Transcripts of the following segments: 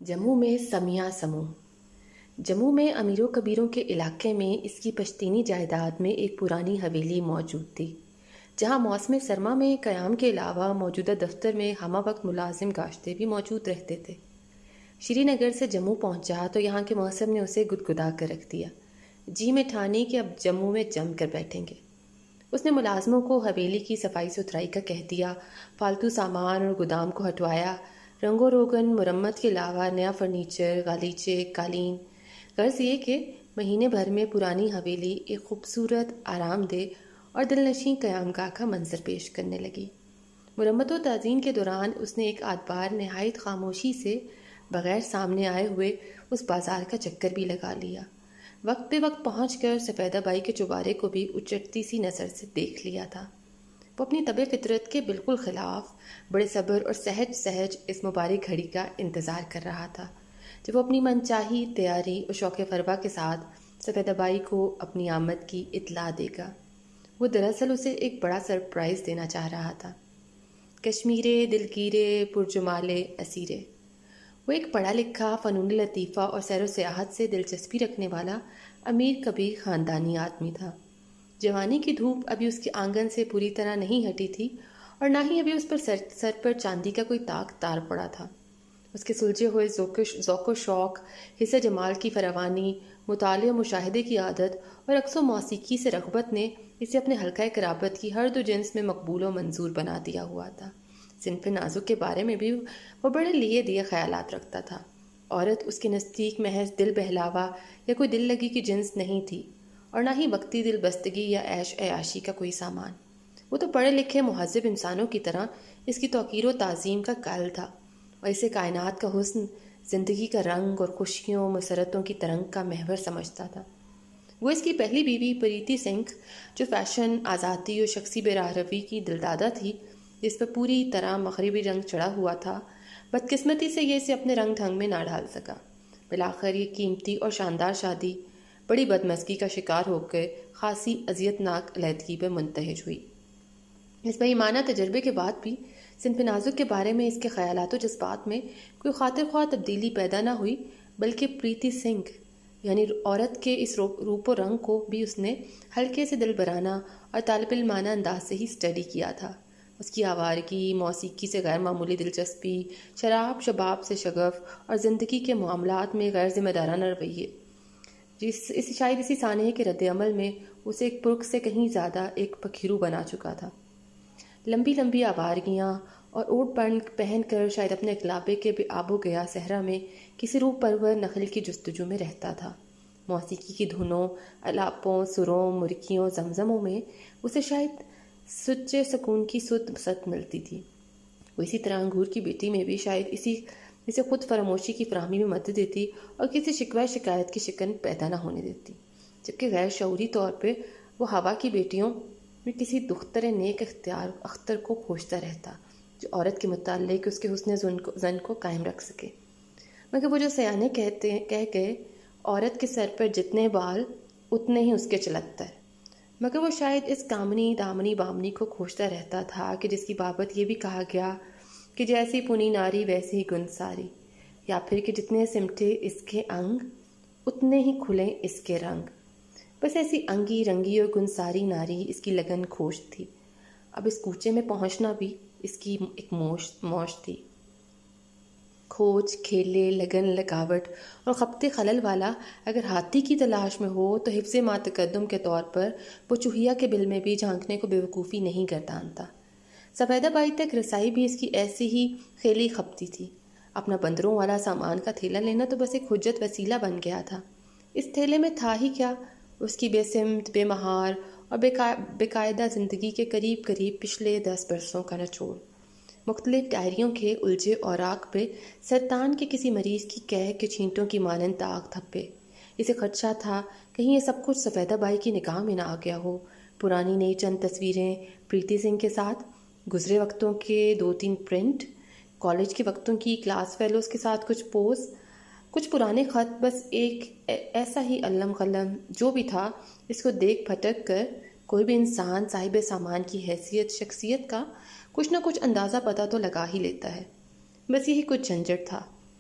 جموں میں سمیہ سموہ۔ جموں میں امیروں کبیروں کے علاقے میں اس کی پشتینی جائیداد میں ایک پرانی حویلی موجود تھی، جہاں موسم سرما میں قیام کے علاوہ موجودہ دفتر میں ہمہ وقت ملازم گاشتے بھی موجود رہتے تھے۔ شری نگر سے جموں پہنچا تو یہاں کے موسم نے اسے گدگدا کر رکھ دیا، جی میں ٹھانی کہ اب جموں میں جم کر بیٹھیں گے۔ اس نے ملازموں کو حویلی کی صفائی ستھرائی کا کہہ دیا، فالتو سامان اور گودام کو ہٹوایا، رنگ و روگن مرمت کے علاوہ نیا فرنیچر، غالیچے، قالین۔ غرض یہ کہ مہینے بھر میں پرانی حویلی ایک خوبصورت، آرام دہ اور دلنشیں قیام گاہ کا منظر پیش کرنے لگی۔ مرمت و تعزین کے دوران اس نے ایک آدھ بار نہایت خاموشی سے بغیر سامنے آئے ہوئے اس بازار کا چکر بھی لگا لیا۔ وقت بے وقت پہنچ کر سفیدہ بائی کے چوبارے کو بھی اچٹتی سی نظر سے دیکھ لیا تھا۔ وہ اپنی طبع فطرت کے بالکل خلاف بڑے صبر اور سہج اس مبارک گھڑی کا انتظار کر رہا تھا، جب وہ اپنی من چاہی تیاری اور شوق فروا کے ساتھ سفیدہ بائی کو اپنی آمد کی اطلاع دے گا۔ وہ دراصل اسے ایک بڑا سرپرائز دینا چاہ رہا تھا۔ کشمیرے دلگیرے پرجمالے اسیرے۔ وہ ایک پڑھا لکھا، فنون لطیفہ اور سیر و سیاحت سے دلچسپی رکھنے والا امیر کبیر خاندانی آدمی تھا۔ جوانی کی دھوپ ابھی اس کے آنگن سے پوری طرح نہیں ہٹی تھی اور نہ ہی ابھی اس پر سر پر چاندی کا کوئی طاق تار پڑا تھا۔ اس کے سلجھے ہوئے ذوق و شوق، حسن جمال کی فراوانی، مطالعے و مشاہدے کی عادت اور رقص و موسیقی سے رغبت نے اسے اپنے حلقۂ قرابت کی ہر دو جنس میں مقبول و منظور بنا دیا ہوا تھا۔ صنف نازک کے بارے میں بھی وہ بڑے لیے دیے خیالات رکھتا تھا۔ عورت اس کے نزدیک محض دل بہلاوا یا کوئی دل لگی کی جنس نہیں تھی، اور نہ ہی وقتی دل بستگی یا عیش عیاشی کا کوئی سامان۔ وہ تو پڑھے لکھے مہذب انسانوں کی طرح اس کی توقیر و تعظیم کا قائل تھا، اور اسے کائنات کا حسن، زندگی کا رنگ اور خوشیوں مسرتوں کی ترنگ کا محور سمجھتا تھا۔ وہ اس کی پہلی بیوی پریتی سنگھ، جو فیشن، آزادی اور شخصی براہ روی کی دلدادہ تھی، جس پر پوری طرح مغربی رنگ چڑھا ہوا تھا، بدقسمتی سے یہ اسے اپنے رنگ ڈھنگ میں نہ ڈھال سکا۔ بالآخر یہ قیمتی اور شاندار شادی بڑی بدمزگی کا شکار ہو کے خاصی اذیت ناک علیحدگی پہ منتہج ہوئی۔ اس بےایمانہ تجربے کے بعد بھی صنف نازک کے بارے میں اس کے خیالات و جذبات میں کوئی خاطر خواہ تبدیلی پیدا نہ ہوئی، بلکہ پریتی سنگھ یعنی عورت کے اس روپ و رنگ کو بھی اس نے ہلکے سے دل برانہ اور طالب علمانہ انداز سے ہی اسٹڈی کیا تھا۔ اس کی آوارگی، موسیقی سے غیر معمولی دلچسپی، شراب شباب سے شغف اور زندگی کے معاملات میں غیر ذمہ دارانہ رویے، شاید اسی سانحے کے رد عمل میں اسے ایک پرخ سے کہیں زیادہ ایک پکھیرو بنا چکا تھا۔ لمبی لمبی آوارگیاں اور اوٹ پہن کر شاید اپنے اقلابے کے بے آب و گیا صحرا میں کسی روح پرور نخل کی جستجو میں رہتا تھا۔ موسیقی کی دھنوں، الاپوں، سروں، مرکیوں، زمزموں میں اسے شاید سچے سکون کی ست ملتی تھی۔ وہ اسی طرح انگور کی بیٹی میں بھی شاید اسے خود فراموشی کی فراہمی میں مدد دیتی اور کسی شکوہ شکایت کی شکن پیدا نہ ہونے دیتی، جبکہ غیر شعوری طور پہ وہ ہوا کی بیٹیوں میں کسی دختر نیک اختر کو کھوجتا رہتا، جو عورت کے متعلق اس کے حسن زن کو قائم رکھ سکے۔ مگر وہ جو سیانے کہہ گئے، عورت کے سر پر جتنے بال اتنے ہی اس کے چلتر، مگر وہ شاید اس کامنی دامنی بامنی کو کھوجتا رہتا تھا کہ جس کی بابت یہ بھی کہا گیا کہ جیسی پنی ناری ویسی ہی گن ساری، یا پھر کہ جتنے سمٹے اس کے انگ اتنے ہی کھلے اس کے رنگ۔ بس ایسی انگی رنگی اور گنساری ناری اس کی لگن کھوج تھی۔ اب اس کوچے میں پہنچنا بھی اس کی ایک موج تھی۔ کھوج، کھیلے، لگن، لگاوٹ اور خبط خلل والا اگر ہاتھی کی تلاش میں ہو تو حفظ ما تقدم کے طور پر وہ چوہیا کے بل میں بھی جھانکنے کو بیوقوفی نہیں گردانتا۔ سفیدہ بائی تک رسائی بھی اس کی ایسی ہی خیلی خبتی تھی۔ اپنا بندروں والا سامان کا تھیلا لینا تو بس ایک حجت وسیلہ بن گیا تھا۔ اس تھیلے میں تھا ہی کیا؟ اس کی بے سمت، بے مہار اور بے قاعدہ زندگی کے قریب پچھلے 10 برسوں کا نچوڑ۔ مختلف ڈائریوں کے الجھے اوراق پہ سرطان کے کسی مریض کی کہہ کے چھینٹوں کی مانند داغ دھبے۔ اسے خدشہ تھا کہیں یہ سب کچھ سفیدہ بائی کی نگاہ میں نہ آ گیا ہو۔ پرانی نئی چند تصویریں پریتی سنگھ کے ساتھ، گزرے وقتوں کے 2-3 پرنٹ، کالج کے وقتوں کی کلاس فیلوز کے ساتھ کچھ پوز، کچھ پرانے خط، بس ایک ایسا ہی علم قلم جو بھی تھا، اس کو دیکھ پھٹک کر کوئی بھی انسان صاحب سامان کی حیثیت شخصیت کا کچھ نہ کچھ اندازہ پتہ تو لگا ہی لیتا ہے۔ بس یہی کچھ جھنجھٹ تھا،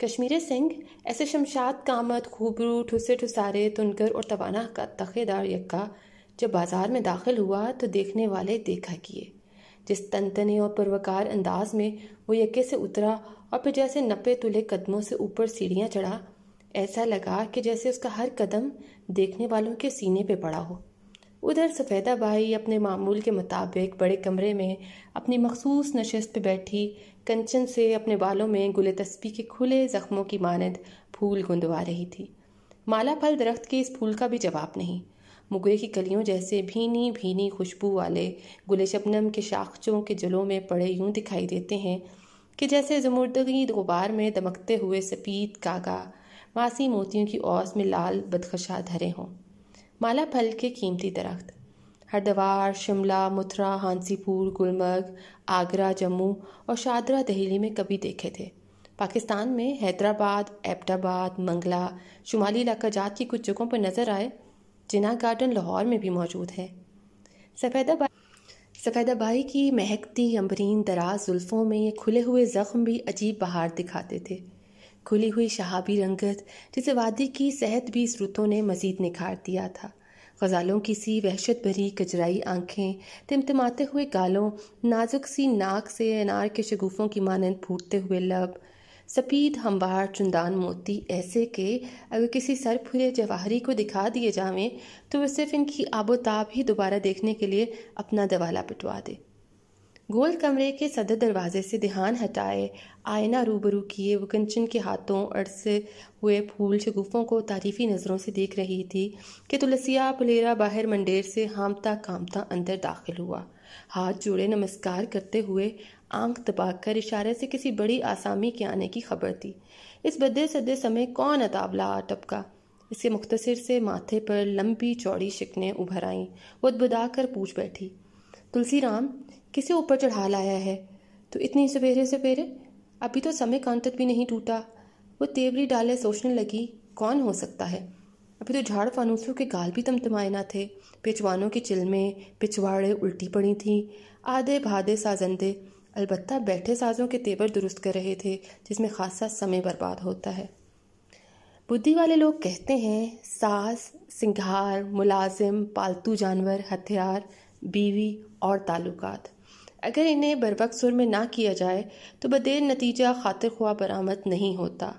کشمیر سنگھ ایسے شمشاد قامت، خوبرو، ٹھسے ٹھسارے، تنکر اور توانا کا تخیدار یکا جب بازار میں داخل ہوا تو دیکھنے والے دیکھا کیے۔ جس تنتنے اور پروکار انداز میں وہ یکے سے اترا اور پھر جیسے نپے تلے قدموں سے اوپر سیڑھیاں چڑھا، ایسا لگا کہ جیسے اس کا ہر قدم دیکھنے والوں کے سینے پہ پڑا ہو۔ ادھر سفیدہ بائی اپنے معمول کے مطابق بڑے کمرے میں اپنی مخصوص نشست پہ بیٹھی کنچن سے اپنے بالوں میں گل تسبیح کے کھلے زخموں کی مانند پھول گندوا رہی تھی۔ مالا پھل درخت کے اس پھول کا بھی جواب نہیں۔ مگرے کی کلیوں جیسے بھینی بھینی خوشبو والے گل شبنم کے شاخچوں کے جلوں میں پڑے یوں دکھائی دیتے ہیں کہ جیسے زمردگی غبار میں دمکتے ہوئے سفید کاغا ماسی موتیوں کی اوس میں لال بدخشاں دھرے ہوں۔ مالا پھل کے قیمتی درخت ہردوار، شملہ، متھرا، ہانسی پور، گلمرگ، آگرہ، جموں اور شاہدرہ دہلی میں کبھی دیکھے تھے۔ پاکستان میں حیدرآباد، ایبٹ آباد، منگلا، شمالی علاقہ جات کی کچھ جگہوں پر نظر آئے۔ جناح گارڈن لاہور میں بھی موجود ہے۔ سفیدہ بائی کی مہکتی امبرین دراز زلفوں میں یہ کھلے ہوئے زخم بھی عجیب بہار دکھاتے تھے۔ کھلی ہوئی شہابی رنگت جسے وادی کی صحت بھی اس رتوں نے مزید نکھار دیا تھا۔ غزالوں کی سی وحشت بھری کجرائی آنکھیں، تمتماتے ہوئے گالوں، نازک سی ناک سے انار کے شگوفوں کی مانند پھوٹتے ہوئے لب، سفید ہموار چندان موتی ایسے کہ اگر کسی سر پھرے جواہری کو دکھا دیے جاویں تو وہ صرف ان کی آب و تاب ہی دوبارہ دیکھنے کے لیے اپنا دوالا پٹوا دے۔ گول کمرے کے صدر دروازے سے دھیان ہٹائے آئینہ روبرو کیے وہ کنچن کے ہاتھوں اڑسے ہوئے پھول شگوفوں کو تعریفی نظروں سے دیکھ رہی تھی کہ تلسیا پلیرا باہر منڈیر سے ہامتا کامتا اندر داخل ہوا، ہاتھ جوڑے نمسکار کرتے ہوئے آنکھ دبا کر اشارے سے کسی بڑی آسامی کے آنے کی خبر دی۔ اس بدے سدے سمے کون اتابلا ٹپکا؟ اس کے مختصر سے ماتھے پر لمبی چوڑی شکنیں ابھر آئیں۔ وہ بدبدا کر پوچھ بیٹھی، تلسی رام کسے اوپر چڑھا لایا ہے تو اتنی سویرے سویرے؟ ابھی تو سمے کانٹت بھی نہیں ٹوٹا۔ وہ تیوری ڈالے سوچنے لگی، کون ہو سکتا ہے؟ ابھی تو جھاڑ فانوسوں کے گال بھی تمتمائے نہ تھے، پچوانوں کی چلمیں پچواڑے الٹی پڑی تھیں، آدھے بھادے سازندے البتہ بیٹھے سازوں کے تیور درست کر رہے تھے جس میں خاصا سمے برباد ہوتا ہے۔ بدھی والے لوگ کہتے ہیں ساز، سنگھار، ملازم، پالتو جانور، ہتھیار، بیوی اور تعلقات اگر انہیں بروقت سر میں نہ کیا جائے تو بدیر نتیجہ خاطر خواہ برآمد نہیں ہوتا۔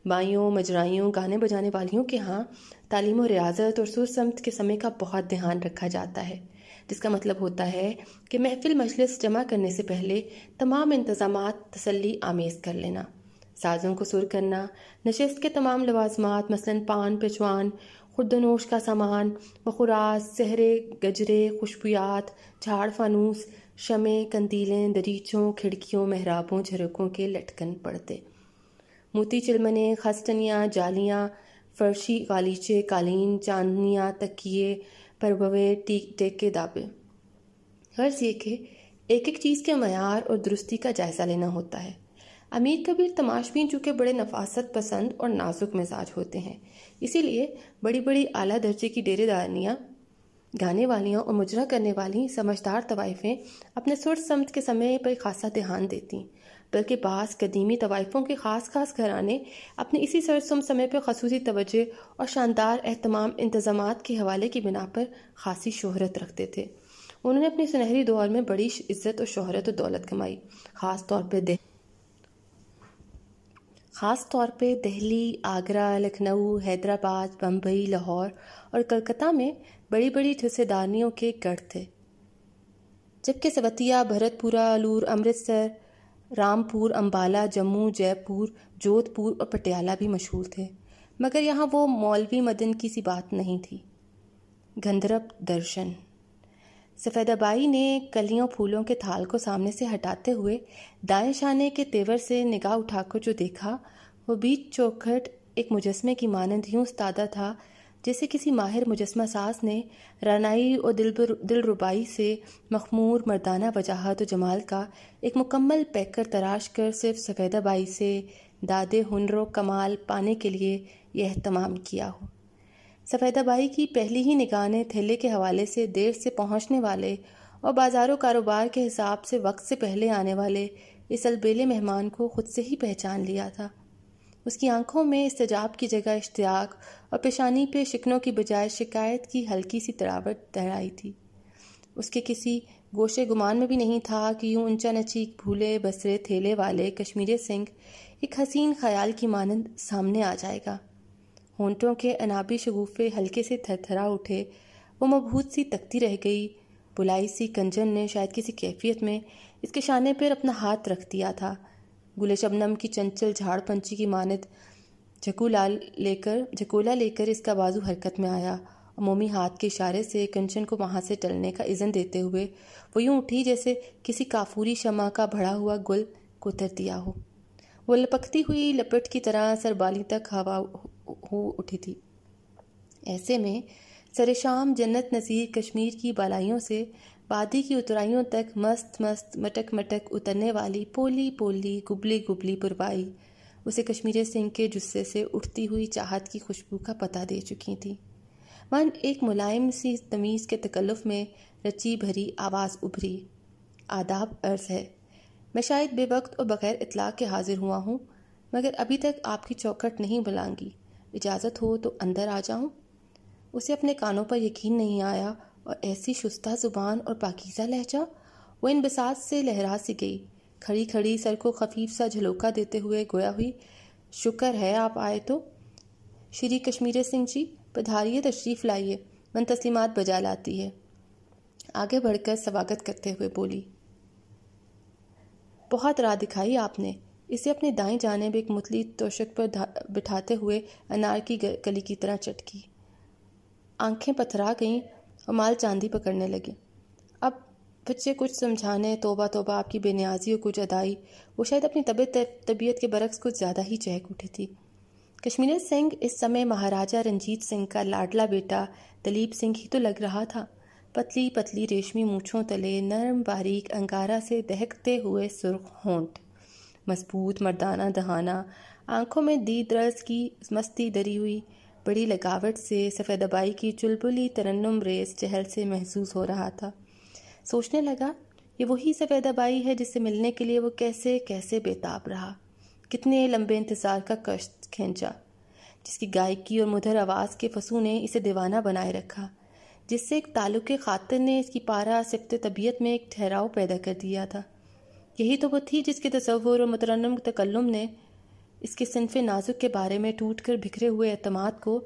بائیوں، مجرائیوں، گانے بجانے والیوں کے ہاں تعلیم و ریاضت اور سر سمت کے سمے کا بہت دھیان رکھا جاتا ہے، جس کا مطلب ہوتا ہے کہ محفل مجلس جمع کرنے سے پہلے تمام انتظامات تسلی آمیز کر لینا، سازوں کو سر کرنا، نشست کے تمام لوازمات مثلاً پان، پچوان، خوردنوش کا سامان، بخورات، سہرے، گجرے، خوشبویات، جھاڑ فانوس، شمع، کندیلیں، دریچوں، کھڑکیوں، محرابوں، جھرکوں کے لٹکن پڑتے، موتی چلمنے، خستنیاں، جالیاں، فرشی غالیچے، قالین، چاندنیاں، تکیے، پربوے، ٹیکے دابے۔ غرض یہ کہ ایک ایک چیز کے معیار اور درستی کا جائزہ لینا ہوتا ہے۔ امیر کبیر تماشبین چونکہ بڑے نفاست پسند اور نازک مزاج ہوتے ہیں، اسی لیے بڑی بڑی اعلیٰ درجے کی ڈیرے دارنیاں، گانے والیاں اور مجرا کرنے والی سمجھدار طوائفیں اپنے سر سمت کے سمے پر خاصا دھیان دیتی، بلکہ بعض قدیمی طوائفوں کے خاص گھرانے اپنے اسی سرسم سمے پر خصوصی توجہ اور شاندار اہتمام انتظامات کے حوالے کی بنا پر خاصی شہرت رکھتے تھے۔ انہوں نے اپنے سنہری دور میں بڑی عزت اور شہرت و دولت کمائی، خاص طور پہ دہلی، آگرہ، لکھنؤ، حیدرآباد، بمبئی، لاہور اور کلکتہ میں بڑی بڑی ٹھسیداریوں کے گڑھ تھے، جبکہ سوتیا، بھرت پورہ، الور، امرتسر، رامپور، امبالہ، جموں، جے پور، جودھ پور اور پٹیالہ بھی مشہور تھے، مگر یہاں وہ مولوی مدن کی سی بات نہیں تھی۔ گندھرب درشن۔ سفیدہ بائی نے کلیوں پھولوں کے تھال کو سامنے سے ہٹاتے ہوئے دائیں شانے کے تیور سے نگاہ اٹھا کر جو دیکھا وہ بیچ چوکھٹ ایک مجسمے کی مانند یوں استادہ تھا جیسے کسی ماہر مجسمہ ساز نے رعنائی اور دل ربائی سے مخمور مردانہ وجاہت و جمال کا ایک مکمل پیکر تراش کر صرف سفیدہ بائی سے دادے ہنر و کمال پانے کے لیے یہ اہتمام کیا ہو۔ سفیدہ بائی کی پہلی ہی نگاہ نے تھیلے کے حوالے سے دیر سے پہنچنے والے اور بازار و کاروبار کے حساب سے وقت سے پہلے آنے والے اس البیلے مہمان کو خود سے ہی پہچان لیا تھا۔ اس کی آنکھوں میں استجاب کی جگہ اشتیاق اور پیشانی پہ شکنوں کی بجائے شکایت کی ہلکی سی تراوٹ دہرائی تھی۔ اس کے کسی گوشے گمان میں بھی نہیں تھا کہ یوں اونچا نچیک بھولے بسرے تھیلے والے کشمیری سنگھ ایک حسین خیال کی مانند سامنے آ جائے گا۔ ہونٹوں کے انابی شگوفے ہلکے سے تھرتھرا اٹھے، وہ مبہوت سی تکتی رہ گئی۔ بلائی سی کنجن نے شاید کسی کیفیت میں اس کے شانے پر اپنا ہاتھ رکھ دیا تھا۔ گل شبنم کی چنچل جھاڑ پنچھی کی مانند جھکولا لے کر اس کا بازو حرکت میں آیا، عمومی ہاتھ کے اشارے سے کنچن کو وہاں سے ٹلنے کا اذن دیتے ہوئے وہ یوں اٹھی جیسے کسی کافوری شمع کا بڑھا ہوا گل کو تر دیا ہو۔ وہ لپکتی ہوئی لپٹ کی طرح سربالی تک ہوا ہو اٹھی تھی۔ ایسے میں سر شام جنت نظیر کشمیر کی بالائیوں سے وادی کی اترائیوں تک مست مٹک مٹک اترنے والی پولی پولی گبلی گبلی پروائی اسے کشمیر سنگھ کے جسے سے اٹھتی ہوئی چاہت کی خوشبو کا پتہ دے چکی تھی۔ من ایک ملائم سی تمیز کے تکلف میں رچی بھری آواز ابھری، آداب عرض ہے، میں شاید بے وقت اور بغیر اطلاع کے حاضر ہوا ہوں، مگر ابھی تک آپ کی چوکھٹ نہیں بلانگی، اجازت ہو تو اندر آ جاؤں؟ اسے اپنے کانوں پر یقین نہیں آیا، اور ایسی شستہ زبان اور پاکیزہ لہجہ! وہ ان بساط سے لہرا سی گئی، کھڑی کھڑی سر کو خفیف سا جھلوکا دیتے ہوئے گویا ہوئی، شکر ہے آپ آئے تو شری کشمیر سنگھ جی، پدھاریے، تشریف لائیے، من تسلیمات بجا لاتی ہے۔ آگے بڑھ کر سواگت کرتے ہوئے بولی، بہت راہ دکھائی آپ نے۔ اسے اپنے دائیں جانب ایک متلی توشک پر بٹھاتے ہوئے انار کی کلی کی طرح چٹکی۔ آنکھیں پتھرا گئیں اور مال چاندی پکڑنے لگے۔ اب بچے کچھ سمجھانے، توبہ توبہ آپ کی بے نیازی اور کچھ ادائی، وہ شاید اپنی طبیعت کے برعکس کچھ زیادہ ہی چہک اٹھی تھی۔ کشمیر سنگھ اس سمے مہاراجہ رنجیت سنگھ کا لاڈلا بیٹا دلیپ سنگھ ہی تو لگ رہا تھا۔ پتلی پتلی ریشمی مونچھوں تلے نرم باریک انگارہ سے دہکتے ہوئے سرخ ہونٹ، مضبوط مردانہ دہانہ، آنکھوں میں دید رس کی مستی دری ہوئی، بڑی لگاوٹ سے سفید ابائی کی چلبلی ترنم ریز چہل سے محسوس ہو رہا تھا۔ سوچنے لگا، یہ وہی سفید ابائی ہے جس سے ملنے کے لیے وہ کیسے کیسے بےتاب رہا، کتنے لمبے انتظار کا کشت کھینچا، جس کی گائیکی اور مدھر آواز کے فصوں نے اسے دیوانہ بنائے رکھا، جس سے ایک تعلق خاطر نے اس کی پارا سفت طبیعت میں ایک ٹھہراؤ پیدا کر دیا تھا۔ یہی تو وہ تھی جس کے تصور اور مترنم تکلم نے اس کے صنف نازک کے بارے میں ٹوٹ کر بکھرے ہوئے اعتماد کو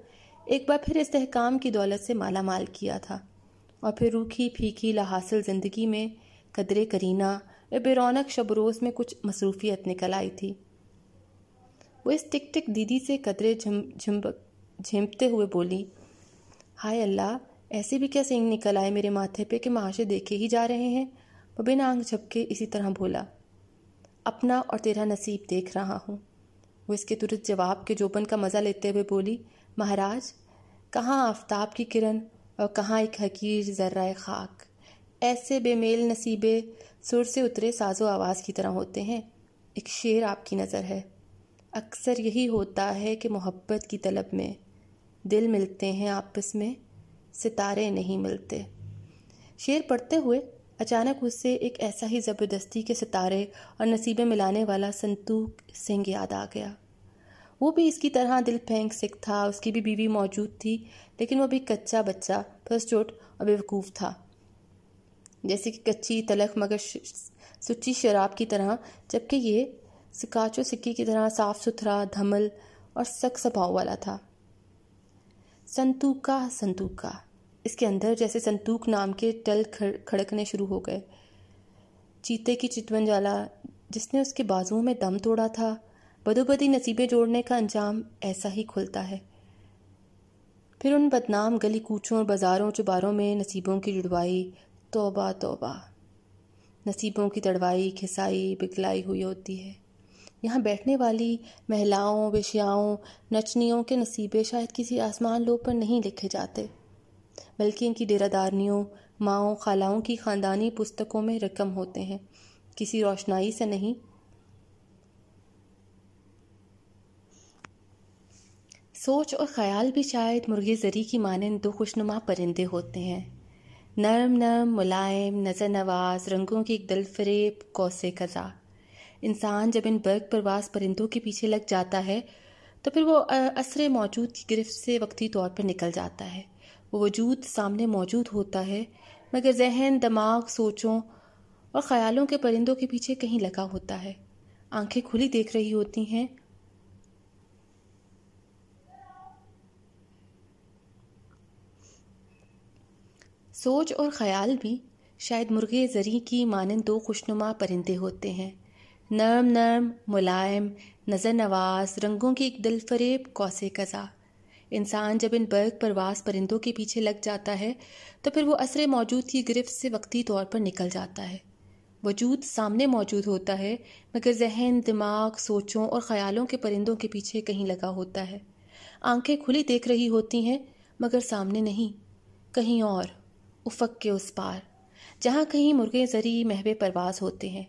ایک بار پھر استحکام کی دولت سے مالا مال کیا تھا، اور پھر روکھی پھیکی لاحاصل زندگی میں قدرے کرینہ اور بے رونق شب روز میں کچھ مصروفیت نکل آئی تھی۔ وہ اس ٹک ٹک دیدی سے قدرے جھمپتے ہوئے بولی، ہائے اللہ، ایسے بھی کیا سینگ نکل آئے میرے ماتھے پہ کہ معاشے دیکھے ہی جا رہے ہیں۔ وہ بنا آنکھ جھپکے اسی طرح بولا، اپنا اور تیرا نصیب دیکھ رہا ہوں۔ وہ اس کے ترت جواب کے جوبن کا مزہ لیتے ہوئے بولی، مہاراج، کہاں آفتاب کی کرن اور کہاں ایک حقیر ذرہ خاک، ایسے بے میل نصیبے سر سے اترے ساز و آواز کی طرح ہوتے ہیں۔ ایک شعر آپ کی نظر ہے، اکثر یہی ہوتا ہے کہ محبت کی طلب میں دل ملتے ہیں آپس میں، ستارے نہیں ملتے۔ شعر پڑھتے ہوئے اچانک اس سے ایک ایسا ہی زبردستی کے ستارے اور نصیبیں ملانے والا سنتوق سنگھ یاد آ گیا۔ وہ بھی اس کی طرح دل پھینک سکھ تھا، اس کی بھی بیوی موجود تھی، لیکن وہ بھی کچا بچہ، پس چوٹ اور بیوقوف تھا، جیسے کہ کچی تلخ مگر سچی شراب کی طرح، جبکہ یہ سکاچو سکی کی طرح صاف ستھرا، دھمل اور سخت سبھاؤ والا تھا۔ سنتوکا اس کے اندر جیسے سنتوق نام کے ٹل کھڑکنے شروع ہو گئے۔ چیتے کی چتون جالا جس نے اس کے بازوؤں میں دم توڑا تھا، بدو بدی نصیبیں جوڑنے کا انجام ایسا ہی کھلتا ہے۔ پھر ان بدنام گلی کوچوں اور بازاروں چباروں میں نصیبوں کی جڑوائی، توبہ توبہ، نصیبوں کی تڑوائی کھسائی بگلائی ہوئی ہوتی ہے۔ یہاں بیٹھنے والی مہلاؤں، ویشیاؤں، نچنیوں کے نصیبے شاید کسی آسمان لوح پر نہیں لکھے جاتے، بلکہ ان کی ڈیرہ دارنیوں، ماؤں، خالاؤں کی خاندانی پستکوں میں رقم ہوتے ہیں، کسی روشنائی سے نہیں۔ سوچ اور خیال بھی شاید مرغِ زری کی مانند دو خوشنما پرندے ہوتے ہیں، نرم نرم، ملائم، نظر نواز، رنگوں کی ایک دل فریب قوس قزح۔ انسان جب ان برق پرواز پرندوں کے پیچھے لگ جاتا ہے تو پھر وہ عصر موجود کی گرفت سے وقتی طور پر نکل جاتا ہے۔ وہ وجود سامنے موجود ہوتا ہے مگر ذہن، دماغ، سوچوں اور خیالوں کے پرندوں کے پیچھے کہیں لگا ہوتا ہے۔ آنکھیں کھلی دیکھ رہی ہوتی ہیں، سوچ اور خیال بھی شاید مرغے زری کی مانند دو خوشنما پرندے ہوتے ہیں، نرم نرم، ملائم، نظر نواز، رنگوں کی ایک دل فریب قوس قزح۔ انسان جب ان برق پرواز پرندوں کے پیچھے لگ جاتا ہے تو پھر وہ عصر موجود کی گرفت سے وقتی طور پر نکل جاتا ہے۔ وجود سامنے موجود ہوتا ہے مگر ذہن، دماغ، سوچوں اور خیالوں کے پرندوں کے پیچھے کہیں لگا ہوتا ہے۔ آنکھیں کھلی دیکھ رہی ہوتی ہیں مگر سامنے نہیں، کہیں اور، افق کے اس پار، جہاں کہیں مرغے زری محو پرواز ہوتے ہیں۔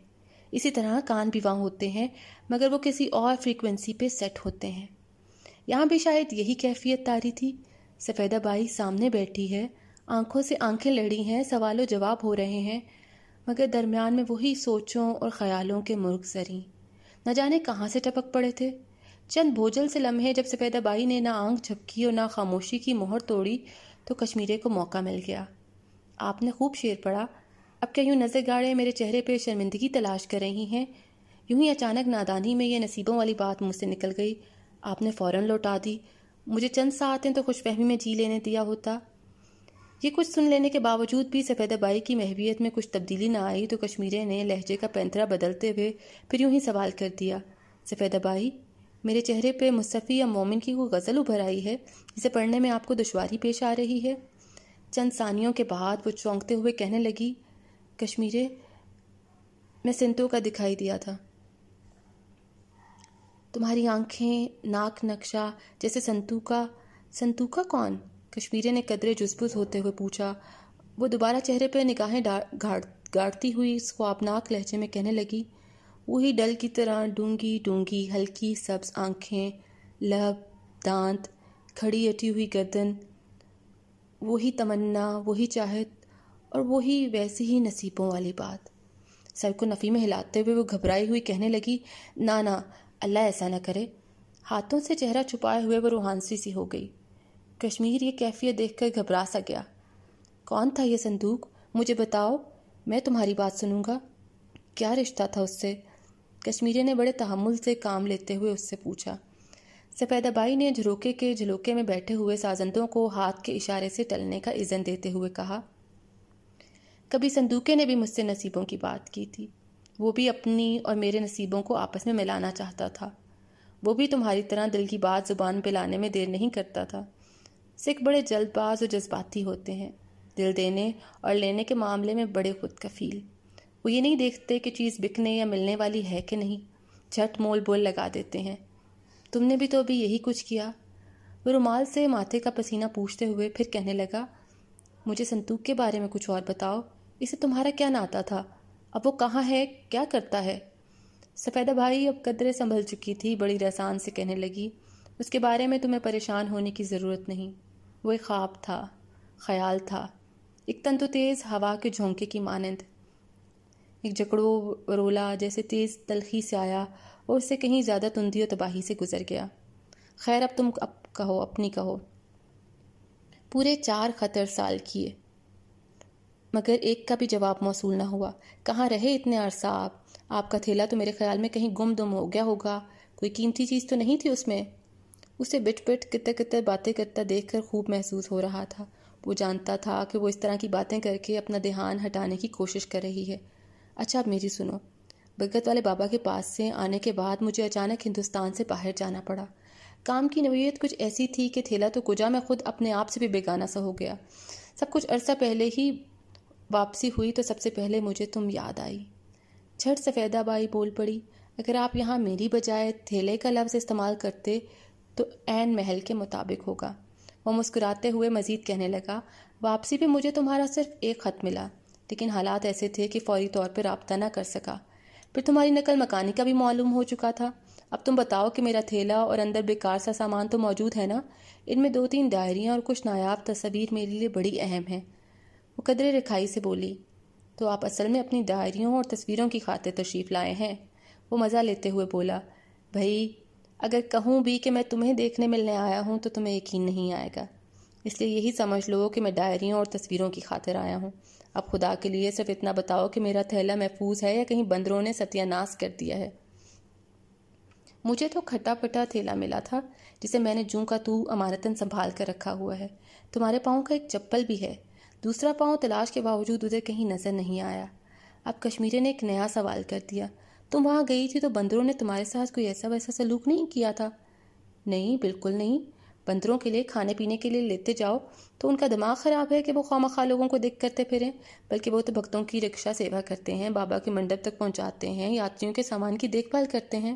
اسی طرح کان بھی وہاں ہوتے ہیں مگر وہ کسی اور فریکوینسی پہ سیٹ ہوتے ہیں۔ یہاں بھی شاید یہی کیفیت طاری تھی۔ سفیدہ بائی سامنے بیٹھی ہے، آنکھوں سے آنکھیں لڑی ہیں، سوال و جواب ہو رہے ہیں مگر درمیان میں وہی سوچوں اور خیالوں کے مرغ زری نہ جانے کہاں سے ٹپک پڑے تھے۔ چند بوجھل سے لمحے جب سفیدہ بائی نے نہ آنکھ جھپکی اور نہ خاموشی کی مہر توڑی تو کشمیرے کو موقع مل گیا۔ آپ نے خوب شعر پڑھا، اب کیا یوں نظر گاڑے میرے چہرے پہ شرمندگی تلاش کر رہی ہیں؟ یوں ہی اچانک نادانی میں یہ نصیبوں والی بات مجھ سے نکل گئی۔ آپ نے فوراً لوٹا دی۔ مجھے چند ساعتیں تو خوش فہمی میں جی لینے دیا ہوتا۔ یہ کچھ سن لینے کے باوجود بھی سفیدہ بائی کی محویت میں کچھ تبدیلی نہ آئی تو کشمیرے نے لہجے کا پینترا بدلتے ہوئے پھر یوں ہی سوال کر دیا، سفیدہ بائی، میرے چہرے پہ مصطفی یا مومن کی کوئی غزل ابھر آئی ہے جسے پڑھنے میں آپ کو دشواری پیش آ رہی ہے؟ چند ثانیوں کے بعد وہ چونکتے ہوئے کہنے لگی، کشمیرے، میں سنتو کا دکھائی دیا تھا۔ تمہاری آنکھیں، ناک نقشہ جیسے سنتو کا کون؟ کشمیرے نے قدرے جزبز ہوتے ہوئے پوچھا۔ وہ دوبارہ چہرے پہ نگاہیں گاڑتی ہوئی اس خوابناک لہجے میں کہنے لگی، وہی ڈل کی طرح ڈونگی ڈونگی ہلکی سبز آنکھیں، لب، دانت، کھڑی اٹھی ہوئی گردن، وہی تمنا، وہی چاہت اور وہی ویسی ہی نصیبوں والی بات۔ سر کو نفی میں ہلاتے ہوئے وہ گھبرائی ہوئی کہنے لگی، نہ اللہ ایسا نہ کرے۔ ہاتھوں سے چہرہ چھپائے ہوئے وہ روحانسی سی ہو گئی۔ کشمیر یہ کیفیت دیکھ کر گھبرا سا گیا۔ کون تھا یہ صندوق؟ مجھے بتاؤ، میں تمہاری بات سنوں گا۔ کیا رشتہ تھا اس سے؟ کشمیرے نے بڑے تحمل سے کام لیتے ہوئے اس سے پوچھا۔ سفیدہ بائی نے جھلوکے میں بیٹھے ہوئے سازندوں کو ہاتھ کے اشارے سے ٹلنے کا اذن دیتے ہوئے کہا، کبھی صندوقے نے بھی مجھ سے نصیبوں کی بات کی تھی۔ وہ بھی اپنی اور میرے نصیبوں کو آپس میں ملانا چاہتا تھا۔ وہ بھی تمہاری طرح دل کی بات زبان پہ لانے میں دیر نہیں کرتا تھا۔ سکھ بڑے جلد باز اور جذباتی ہوتے ہیں، دل دینے اور لینے کے معاملے میں بڑے خود کفیل۔ وہ یہ نہیں دیکھتے کہ چیز بکنے یا ملنے والی ہے کہ نہیں، جھٹ مول بول لگا دیتے ہیں۔ تم نے بھی تو ابھی یہی کچھ کیا۔ وہ رومال سے ماتھے کا پسینہ پوچھتے ہوئے پھر کہنے لگا، مجھے صندوق کے بارے میں کچھ اور بتاؤ، اسے تمہارا کیا ناتا تھا؟ اب وہ کہاں ہے؟ کیا کرتا ہے؟ سفیدہ بھائی اب قدرے سنبھل چکی تھی، بڑی رسان سے کہنے لگی، اس کے بارے میں تمہیں پریشان ہونے کی ضرورت نہیں۔ وہ ایک خواب تھا، خیال تھا، ایک تند و تیز ہوا کے جھونکے کی مانند، ایک جکڑو رولا جیسے تیز تلخی سے آیا اور اس سے کہیں زیادہ تندی و تباہی سے گزر گیا۔ خیر اب تم کہو، اپنی کہو۔ پورے 4 خطر سال کیے مگر ایک کا بھی جواب موصول نہ ہوا۔ کہاں رہے اتنے عرصہ آپ کا تھیلا تو میرے خیال میں کہیں گم دم ہو گیا ہوگا، کوئی قیمتی چیز تو نہیں تھی اس میں؟ اسے بٹ کتر باتیں کرتا دیکھ کر خوب محسوس ہو رہا تھا۔ وہ جانتا تھا کہ وہ اس طرح کی باتیں کر کے اپنا دھیان ہٹانے کی کوشش کر رہی ہے۔ اچھا اب میری سنو، برکت والے بابا کے پاس سے آنے کے بعد مجھے اچانک ہندوستان سے باہر جانا پڑا۔ کام کی نوعیت کچھ ایسی تھی کہ تھیلا تو کجا میں خود اپنے آپ سے بھی بیگانہ سا ہو گیا۔ سب کچھ عرصہ پہلے ہی واپسی ہوئی تو سب سے پہلے مجھے تم یاد آئی۔ جھٹ سفیدہ بائی بول پڑی، اگر آپ یہاں میری بجائے تھیلے کا لفظ استعمال کرتے تو عین محل کے مطابق ہوگا۔ وہ مسکراتے ہوئے مزید کہنے لگا، واپسی پہ مجھے تمہارا صرف ایک خط ملا، لیکن حالات ایسے تھے کہ فوری طور پہ رابطہ نہ کر سکا۔ پھر تمہاری نقل مکانی کا بھی معلوم ہو چکا تھا۔ اب تم بتاؤ کہ میرا تھیلا اور اندر بیکار سا سامان تو موجود ہے نا؟ ان میں 2-3 ڈائریاں اور کچھ نایاب تصاویر میرے لیے بڑی اہم ہیں۔ وہ قدرے رکھائی سے بولی، تو آپ اصل میں اپنی ڈائریوں اور تصویروں کی خاطر تشریف لائے ہیں؟ وہ مزہ لیتے ہوئے بولا، بھائی اگر کہوں بھی کہ میں تمہیں دیکھنے ملنے آیا ہوں تو تمہیں یقین نہیں آئے گا، اس لیے یہی سمجھ لو کہ میں ڈائریوں اور تصویروں کی خاطر آیا ہوں۔ اب خدا کے لیے صرف اتنا بتاؤ کہ میرا تھیلا محفوظ ہے یا کہیں بندروں نے ستیہ ناش کر دیا ہے؟ مجھے تو کھٹا پٹا تھیلا ملا تھا جسے میں نے جوں کا تو امانتاً سنبھال کر رکھا ہوا ہے۔ تمہارے پاؤں کا ایک چپل بھی ہے، دوسرا پاؤں تلاش کے باوجود ادھر کہیں نظر نہیں آیا۔ اب کشمیری نے ایک نیا سوال کر دیا، تم وہاں گئی تھی تو بندروں نے تمہارے ساتھ کوئی ایسا ویسا سلوک نہیں کیا تھا؟ نہیں، بالکل نہیں۔ بندروں کے لیے کھانے پینے کے لیے لیتے جاؤ تو ان کا دماغ خراب ہے کہ وہ خواہ لوگوں کو دیکھ کرتے پھریں، بلکہ وہ تو بھکتوں کی رکشا سیوا کرتے ہیں، بابا کے منڈپ تک پہنچاتے ہیں، یاتریوں کے سامان کی دیکھ بھال کرتے ہیں۔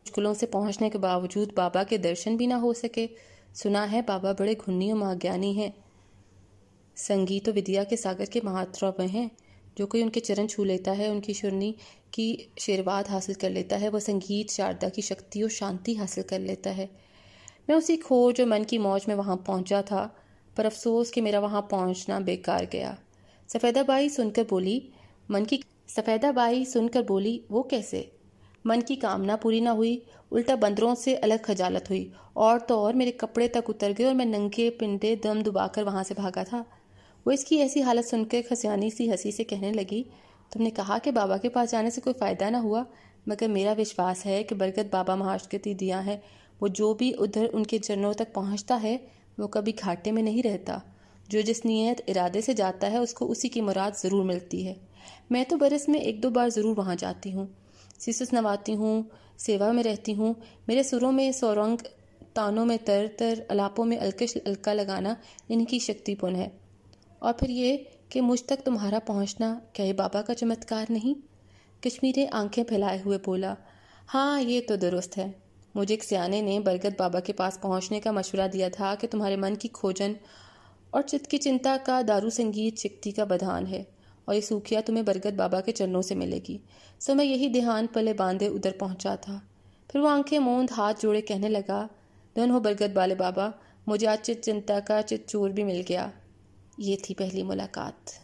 مشکلوں سے پہنچنے کے باوجود بابا کے درشن بھی نہ ہو سکے۔ سنا ہے بابا بڑے گھنی و مہاگیانی ہیں، سنگیت و ودیا کے ساگر کے مہاتما ہیں۔ جو کوئی ان کے چرن چھو لیتا ہے، ان کی شرنی کی آشیرواد حاصل کر لیتا ہے، وہ سنگیت شاردا کی شکتی اور شانتی حاصل کر لیتا ہے۔ میں اسی کھوج اور من کی موج میں وہاں پہنچا تھا، پر افسوس کہ میرا وہاں پہنچنا بیکار گیا۔ سفیدہ بائی سن کر بولی، وہ کیسے؟ من کی کامنا پوری نہ ہوئی، الٹا بندروں سے الگ خجالت ہوئی، اور تو اور میرے کپڑے تک اتر گئے اور میں ننگے پنڈے دم دبا کر وہاں سے بھاگا تھا۔ وہ اس کی ایسی حالت سن کر خسیانی سی ہنسی سے کہنے لگی، تم نے کہا کہ بابا کے پاس جانے سے کوئی فائدہ نہ ہوا، مگر میرا وشواس ہے کہ برگت بابا مہاشکتی دیا ہے، وہ جو بھی ادھر ان کے چرنوں تک پہنچتا ہے وہ کبھی گھاٹے میں نہیں رہتا۔ جو جس نیت ارادے سے جاتا ہے اس کو اسی کی مراد ضرور ملتی ہے۔ میں تو برس میں 1-2 بار ضرور وہاں جاتی ہوں، سیسس نواتی ہوں، سیوا میں رہتی ہوں۔ میرے سروں میں سورنگ، تانوں میں تر تر، الاپوں میں الکش الکا لگانا ان کی شکتی پن ہے۔ اور پھر یہ کہ مجھ تک تمہارا پہنچنا کیا یہ بابا کا چمتکار نہیں؟ کشمیری آنکھیں پھیلائے ہوئے بولا، ہاں یہ تو درست ہے۔ مجھے ایک سیانے نے برگت بابا کے پاس پہنچنے کا مشورہ دیا تھا کہ تمہارے من کی کھوجن اور چت کی چنتا کا دارو سنگیت شکتی کا بدھان ہے، اور یہ سوکھیا تمہیں برگت بابا کے چرنوں سے ملے گی۔ سو میں یہی دھیان پلے باندھے ادھر پہنچا تھا۔ پھر وہ آنکھیں موند ہاتھ جوڑے کہنے لگا، دھن ہو برگت والے بابا، مجھے آج چت چنتا کا چت چور بھی مل گیا۔ یہ تھی پہلی ملاقات۔